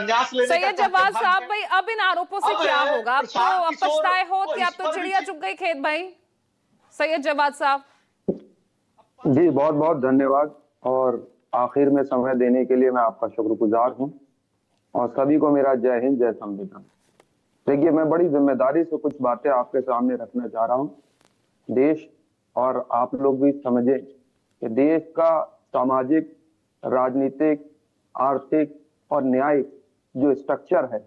संन्यास लेने सैयद जवाद साहब भाई, अब इन आरोपों से क्या होगा? अब तो अब पछताए हो कि अब तो चिड़िया चुग गई खेत भाई। सैयद जवाद साहब जी बहुत बहुत धन्यवाद, और आखिर में समय देने के लिए मैं आपका शुक्रगुजार हूं, और सभी को मेरा जय हिंद, जय संविधान। देखिए, मैं बड़ी जिम्मेदारी से कुछ बातें आपके सामने रखना चाह रहा हूं। देश, और आप लोग भी समझे कि देश का सामाजिक, राजनीतिक, आर्थिक और न्यायिक जो स्ट्रक्चर है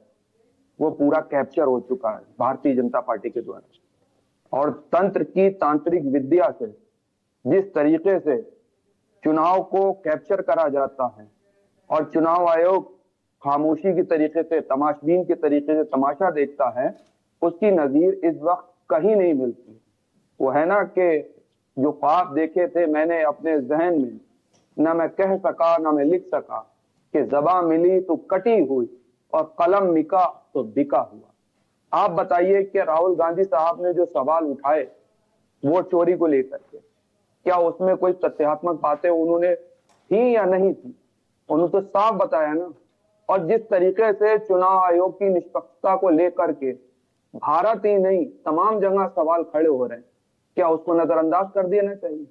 वो पूरा कैप्चर हो चुका है भारतीय जनता पार्टी के द्वारा। और तंत्र की तांत्रिक विद्या से जिस तरीके से चुनाव को कैप्चर करा जाता है, और चुनाव आयोग खामोशी की तरीके से, तमाशबीन के तरीके से तमाशा देखता है, उसकी नजीर इस वक्त कहीं नहीं मिलती। वो है ना कि जो ख्वाब देखे थे मैंने अपने जहन में, ना मैं कह सका ना मैं लिख सका, कि ज़बां मिली तो कटी हुई और कलम मिका तो बिका हुआ। आप बताइए कि राहुल गांधी साहब ने जो सवाल उठाए वोट चोरी को लेकर के, क्या उसमें कोई तथ्यात्मक बातें उन्होंने थी या नहीं थी? उन्होंने तो साफ बताया ना। और जिस तरीके से चुनाव आयोग की निष्पक्षता को लेकर के भारत ही नहीं तमाम जगह सवाल खड़े हो रहे हैं, क्या उसको नजरअंदाज कर देना चाहिए?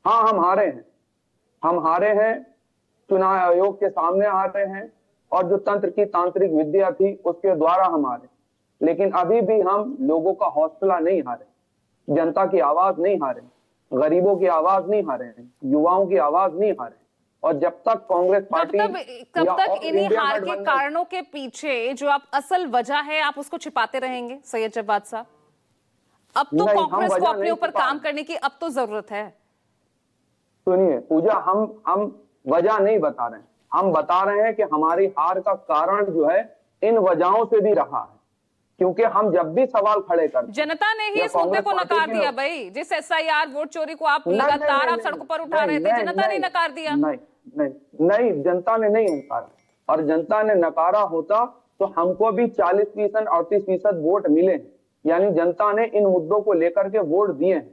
हाँ, हम हारे हैं, हम हारे हैं, चुनाव आयोग के सामने हारे हैं, और जो तंत्र की तांत्रिक विद्या थी उसके द्वारा हम हारे। लेकिन अभी भी हम लोगों का हौसला नहीं हारे, जनता की आवाज नहीं हारे, गरीबों की आवाज नहीं हारे हैं, युवाओं की आवाज नहीं हारे। और जब तक कांग्रेस पार्टी कब तक इन्हीं हार के कारणों के पीछे जो आप असल वजह है आप उसको छिपाते रहेंगे सैयद जवाद साहब? अब तो कांग्रेस को अपने ऊपर काम करने की अब तो जरूरत है। सुनिए पूजा, हम वजह नहीं बता रहे हैं, हम बता रहे हैं कि हमारी हार का कारण जो है इन वजहों से भी रहा है। क्योंकि हम जब भी सवाल खड़े करते, जनता ने ही इस मुद्दे को नकार दिया भाई। जिस SIR वोट चोरी को आप लगातार आप सड़कों पर उठा रहे थे, जनता ने नकार दिया। नहीं, जनता ने नहीं नकारा। और जनता ने नकारा होता तो हमको भी 40% 38% वोट मिले। यानी जनता ने इन मुद्दों को लेकर के वोट दिए हैं।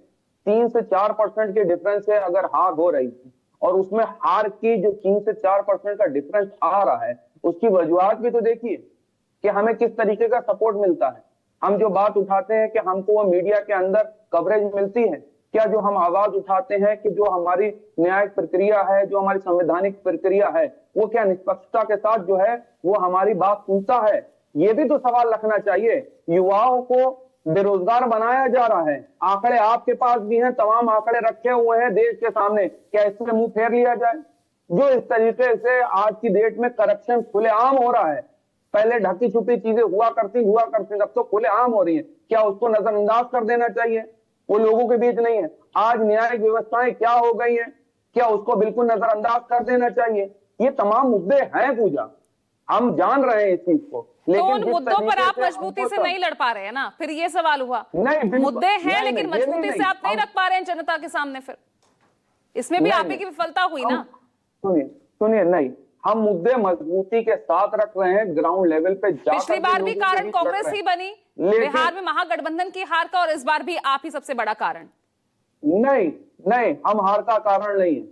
3 से 4% के डिफरेंस से अगर हार हो रही थी, और उसमें हार की जो 3 से 4% का डिफरेंस आ रहा है, उसकी वजूहात भी तो देखिए कि हमें किस तरीके का सपोर्ट मिलता है। हम जो बात उठाते हैं कि हमको वो मीडिया के अंदर कवरेज मिलती है, क्या जो हम आवाज उठाते हैं कि जो हमारी न्यायिक प्रक्रिया है, जो हमारी संवैधानिक प्रक्रिया है, वो क्या निष्पक्षता के साथ जो है वो हमारी बात सुनता है? ये भी तो सवाल रखना चाहिए। युवाओं को बेरोजगार बनाया जा रहा है, आंकड़े आपके पास भी हैं, तमाम आंकड़े रखे हुए हैं देश के सामने, क्या इससे मुंह फेर लिया जाए? जो इस तरीके से आज की डेट में करप्शन खुलेआम हो रहा है, पहले ढकी छुपी चीजें हुआ करती, अब तो खुलेआम हो रही है, क्या उसको नजरअंदाज कर देना चाहिए? वो लोगों के बीच नहीं है। आज न्यायिक व्यवस्थाएं क्या हो गई है, क्या उसको बिल्कुल नजरअंदाज कर देना चाहिए? ये तमाम मुद्दे हैं पूजा, हम जान रहे हैं इस चीज को, लेकिन तो उन मुद्दों पर आप मजबूती से नहीं लड़ पा रहे हैं ना, फिर ये सवाल हुआ। मुद्दे हैं लेकिन मजबूती से आप नहीं रख पा रहे हैं जनता के सामने, फिर इसमें भी आप ही की विफलता हुई ना। सुनिए, नहीं, हम मुद्दे मजबूती के साथ रख रहे हैं ग्राउंड लेवल पे। पिछली बार भी कारण कांग्रेस ही बनी, बिहार में महागठबंधन की हार का, और इस बार भी आप ही सबसे बड़ा कारण। नहीं, हम हार का कारण नहीं है,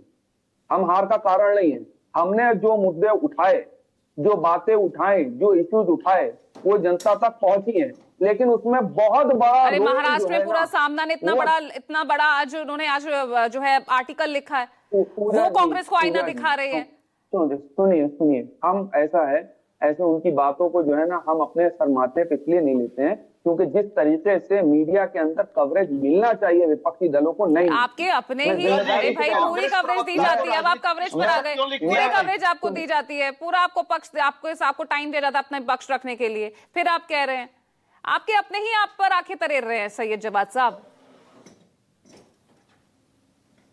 हम हार का कारण नहीं है। हमने जो मुद्दे उठाए, जो बातें उठाए, जो इश्यूज उठाए, वो जनता तक पहुंची है। लेकिन उसमें बहुत बड़ा, अरे महाराष्ट्र में पूरा सामना ने इतना बड़ा आज उन्होंने आज जो है आर्टिकल लिखा है, वो कांग्रेस को आईना दिखा रहे हैं। सुनिए, हम ऐसे उनकी बातों को जो है ना, हम अपने सरमाथे पे इसलिए नहीं लेते हैं क्योंकि जिस तरीके से मीडिया के अंदर कवरेज मिलना चाहिए विपक्षी दलों को नहीं, आपके अपने ही भाई पूरी कवरेज दी जाती है। अब आप कवरेज पर आ गए, पूरी कवरेज आपको दी जाती है, पूरा आपको टाइम दिया जाता है अपने पक्ष रखने के लिए, फिर आप कह रहे हैं आपके अपने ही आप पर आंखें तरेर रहे हैं। सैयद जवाद साहब,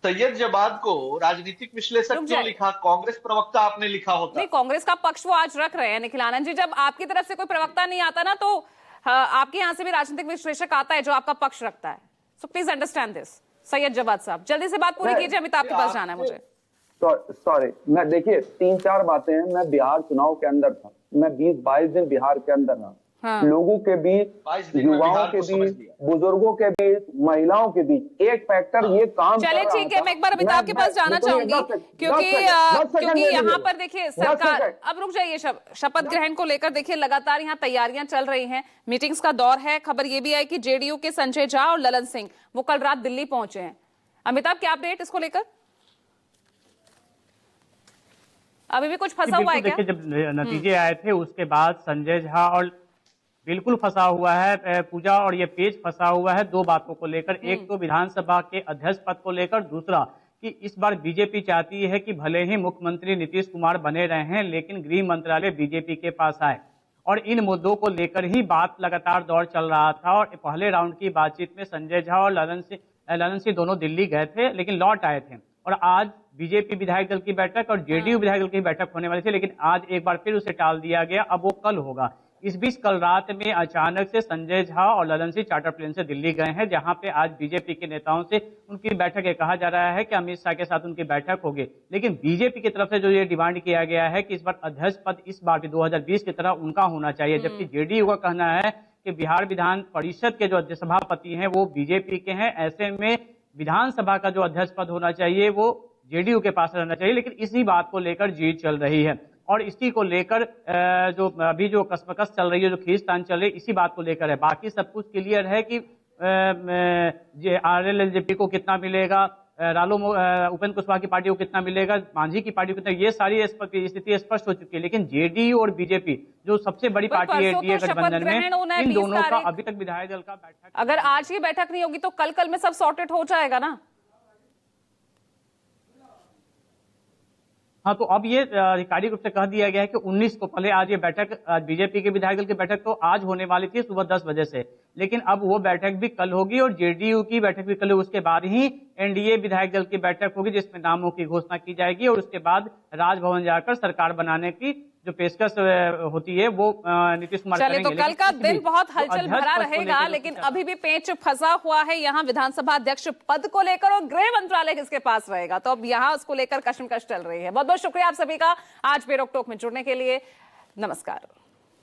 सैयद जवाद को राजनीतिक विश्लेषक क्यों लिखा? कांग्रेस प्रवक्ता आपने लिखा होता। नहीं, कांग्रेस का पक्ष वो आज रख रहे हैं निखिल आनंद जी। जब आपकी तरफ से कोई प्रवक्ता नहीं आता ना, तो आपके यहां से भी राजनीतिक विश्लेषक आता है जो आपका पक्ष रखता है। So please understand this. Syed Jawad साहब, जल्दी से बात पूरी कीजिए, अमिताभ के पास जाना है मुझे। सॉरी, मैं देखिए 3-4 बातें हैं। मैं बिहार चुनाव के अंदर था, मैं 20-22 दिन बिहार के अंदर रहा। हाँ। लोगों के बीच, 22 दिन में युवाओं बिहार के को समझ बीच, लिया। बुजुर्गों के बीच, महिलाओं के बीच एक फैक्टर ये काम चले कर रहा ठीक है, था। मैं एक बार अमिताभ के पास जाना चाहूंगी क्योंकि यहाँ पर देखिए सरकार, अब रुक जाइए, शपथ ग्रहण को लेकर देखिए लगातार यहाँ तैयारियां चल रही हैं, मीटिंग्स का दौर है। खबर ये भी आई कि जेडीयू के संजय झा और ललन सिंह वो कल रात दिल्ली पहुंचे हैं। अमिताभ, क्या अपडेट इसको लेकर? अभी भी कुछ फंसा हुआ है क्या? देखिए, जब नतीजे आए थे उसके बाद संजय झा और बिल्कुल फंसा हुआ है पूजा, और ये पेज फंसा हुआ है दो बातों को लेकर। एक तो विधानसभा के अध्यक्ष पद को लेकर, दूसरा कि इस बार बीजेपी चाहती है कि भले ही मुख्यमंत्री नीतीश कुमार बने रहे हैं लेकिन गृह मंत्रालय बीजेपी के पास आए, और इन मुद्दों को लेकर ही बात लगातार दौर चल रहा था। और पहले राउंड की बातचीत में संजय झा और ललन सिंह दोनों दिल्ली गए थे लेकिन लौट आए थे, और आज बीजेपी विधायक दल की बैठक और जेडीयू विधायक दल की बैठक होने वाली थी, लेकिन आज एक बार फिर उसे टाल दिया गया। अब वो कल होगा। इस बीच कल रात में अचानक से संजय झा और ललन सिंह चार्टर प्लेन से दिल्ली गए हैं, जहां पे आज बीजेपी के नेताओं से उनकी बैठक है। कहा जा रहा है कि अमित शाह के साथ उनकी बैठक होगी, लेकिन बीजेपी की तरफ से जो ये डिमांड किया गया है कि इस बार अध्यक्ष पद इस बार भी 2020 की तरह उनका होना चाहिए, जबकि जेडीयू का कहना है कि बिहार विधान परिषद के जो सभापति हैं वो बीजेपी के हैं। ऐसे में विधानसभा का जो अध्यक्ष पद होना चाहिए वो जेडीयू के पास रहना चाहिए, लेकिन इसी बात को लेकर जीत चल रही है। और इसी को लेकर जो अभी जो कसमकस चल रही है, जो खींचतान चल रही है, इसी बात को लेकर है। बाकी सब कुछ क्लियर है कि आरएलएलजेपी को कितना मिलेगा, उपेंद्र कुशवाहा की पार्टी को कितना मिलेगा, मांझी की पार्टी को कितना, ये सारी स्थिति स्पष्ट हो चुकी है। लेकिन जेडीयू और बीजेपी जो सबसे बड़ी पार्टी है एनडीए गठबंधन में, इन दोनों का अभी तक विधायक दल का बैठक, अगर आज ही बैठक नहीं होगी तो कल में सब सॉर्टेड हो जाएगा ना? हाँ, तो अब ये अधिकारिक रूप से कह दिया गया है कि 19 को, पहले आज ये बैठक, बीजेपी के विधायक दल की बैठक तो आज होने वाली थी सुबह 10 बजे से, लेकिन अब वो बैठक भी कल होगी और जेडीयू की बैठक भी कल होगी। उसके बाद ही एनडीए विधायक दल की बैठक होगी जिसमें नामों की घोषणा की जाएगी, और उसके बाद राजभवन जाकर सरकार बनाने की जो पेशकश होती है वो नीतीश कुमार चलिए, करेंगे। तो कल का दिन बहुत हलचल भरा रहेगा, लेकिन अभी भी पेच फंसा हुआ है यहाँ विधानसभा अध्यक्ष पद को लेकर, और गृह मंत्रालय किसके पास रहेगा, तो अब यहाँ उसको लेकर कशमकश चल रही है। बहुत बहुत शुक्रिया आप सभी का आज पे रोक टोक में जुड़ने के लिए। नमस्कार।